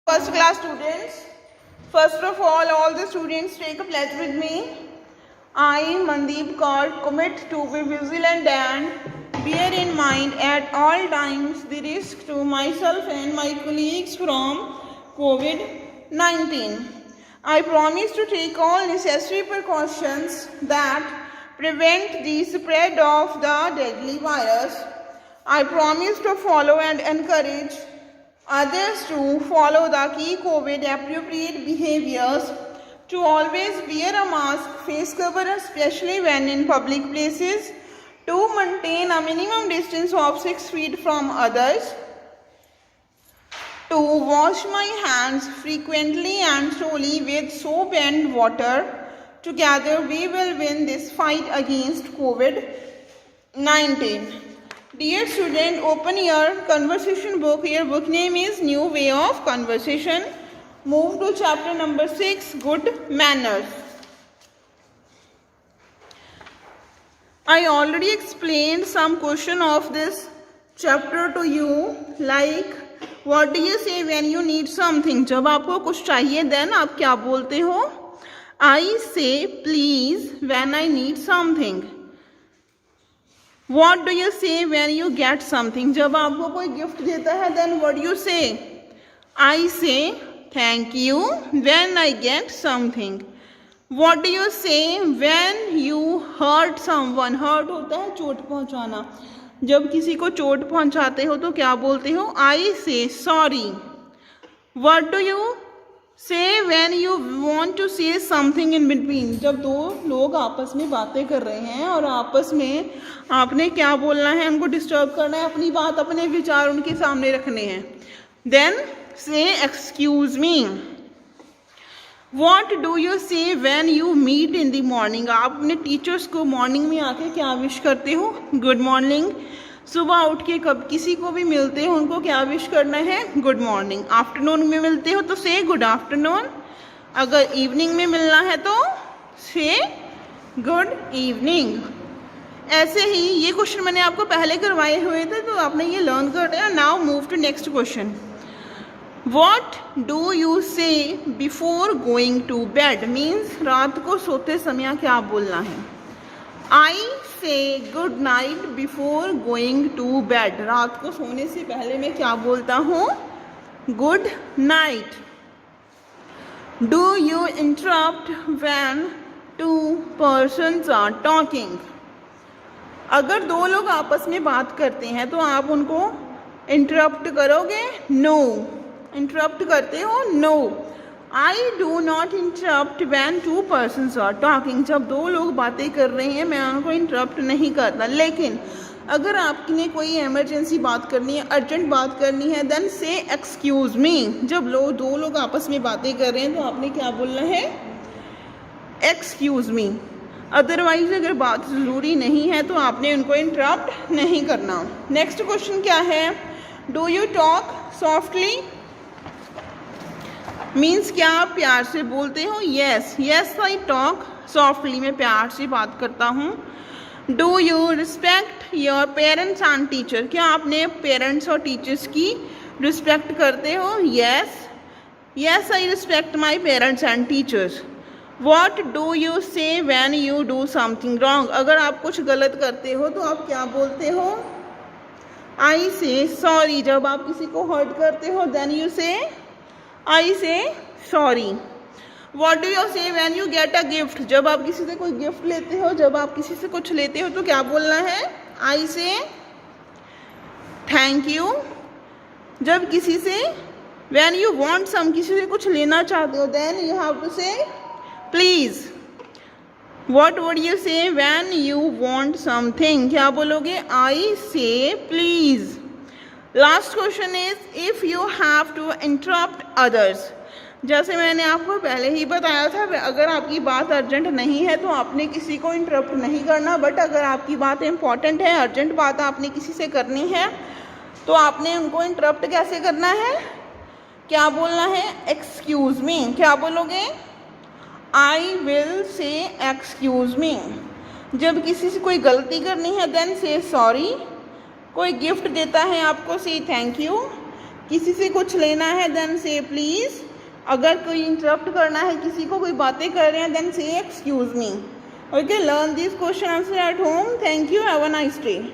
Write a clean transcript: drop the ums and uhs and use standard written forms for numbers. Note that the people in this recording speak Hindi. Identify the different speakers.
Speaker 1: First class students, first of all the students take a pledge with me. I, Mandeep Kaur, commit to be vigilant and bear in mind at all times the risk to myself and my colleagues from COVID-19. I promise to take all necessary precautions that prevent the spread of the deadly virus. I promise to follow and encourage others to follow the key COVID appropriate behaviors, to always wear a mask, face cover, especially when in public places, to maintain a minimum distance of 6 feet from others, to wash my hands frequently and thoroughly with soap and water. Together we will win this fight against COVID-19. Dear student, open your conversation book. Your book name is New Way of Conversation. Move to chapter number 6, Good Manners. I already explained some question of this chapter to you, like what do you say when you need something? जब आपको कुछ चाहिए then आप क्या बोलते हो? I say please when I need something. What do you say when you get something? जब आपको कोई गिफ्ट देता है then what do you say? I say thank you when I get something. What do you say when you hurt someone? Hurt होता है चोट पहुंचाना. जब किसी को चोट पहुंचाते हो तो क्या बोलते हो? I say sorry. What do you say when you want to say something in between? जब दो लोग आपस में बातें कर रहे हैं और आपस में आपने क्या बोलना है, उनको डिस्टर्ब करना है, अपनी बात अपने विचार उनके सामने रखने हैं. Then say excuse me. What do you say when you meet in the morning? आप अपने टीचर्स को मॉर्निंग में आके क्या विश करते हो? Good morning. सुबह उठ के कब किसी को भी मिलते हो उनको क्या विश करना है? Good morning. आफ्टरनून में मिलते हो तो से गुड आफ्टरनून. अगर इवनिंग में मिलना है तो से गुड इवनिंग. ऐसे ही ये क्वेश्चन मैंने आपको पहले करवाए हुए थे तो आपने ये लर्न कर लिया. Now move to next question. What do you say before going to bed? Means रात को सोते समय क्या बोलना है? I say good night before going to bed. रात को सोने से पहले मैं क्या बोलता हूँ? Good night. Do you interrupt when two persons are talking? अगर दो लोग आपस में बात करते हैं तो आप उनको इंटरप्ट करोगे? No. इंटरप्ट करते हो? No. I do not interrupt when two persons are talking. जब दो लोग बातें कर रहे हैं मैं उनको इंटरप्ट नहीं करता. लेकिन अगर आपने कोई इमरजेंसी बात करनी है, अर्जेंट बात करनी है, देन से एक्सक्यूज मी. जब दो लोग आपस में बातें कर रहे हैं तो आपने क्या बोलना है? Excuse me. अदरवाइज अगर बात ज़रूरी नहीं है तो आपने उनको इंटरप्ट नहीं करना. नेक्स्ट क्वेश्चन क्या है? Do you talk softly? Means क्या आप प्यार से बोलते हो? Yes. Yes I talk softly. मैं प्यार से बात करता हूँ. Do you respect your parents and teacher? क्या आपने पेरेंट्स और टीचर्स की रिस्पेक्ट करते हो? Yes. Yes I respect my parents and teachers. What do you say when you do something wrong? अगर आप कुछ गलत करते हो तो आप क्या बोलते हो? आई से सॉरी. जब आप किसी को हर्ट करते हो देन यू से आई से sorry. What do you say when you get a gift? जब आप किसी से कोई गिफ्ट लेते हो, जब आप किसी से कुछ लेते हो तो क्या बोलना है? आई से थैंक यू. जब किसी से वैन यू वॉन्ट सम, किसी से कुछ लेना चाहते हो then you have to say please. What would you say when you want something? क्या बोलोगे? I say please. Last question is if you have to interrupt others. जैसे मैंने आपको पहले ही बताया था, अगर आपकी बात अर्जेंट नहीं है तो आपने किसी को इंटरप्ट नहीं करना. बट अगर आपकी बात इंपॉर्टेंट है, अर्जेंट बात आपने किसी से करनी है तो आपने उनको इंटरप्ट कैसे करना है? क्या बोलना है? Excuse me. क्या बोलोगे? I will say excuse me. जब किसी से कोई गलती करनी है देन से सॉरी. कोई गिफ्ट देता है आपको, से थैंक यू. किसी से कुछ लेना है देन से प्लीज़। अगर कोई इंटरप्ट करना है, किसी को कोई बातें कर रहे हैं, then say excuse me. Okay, learn this question answer at home. Thank you, have a nice day.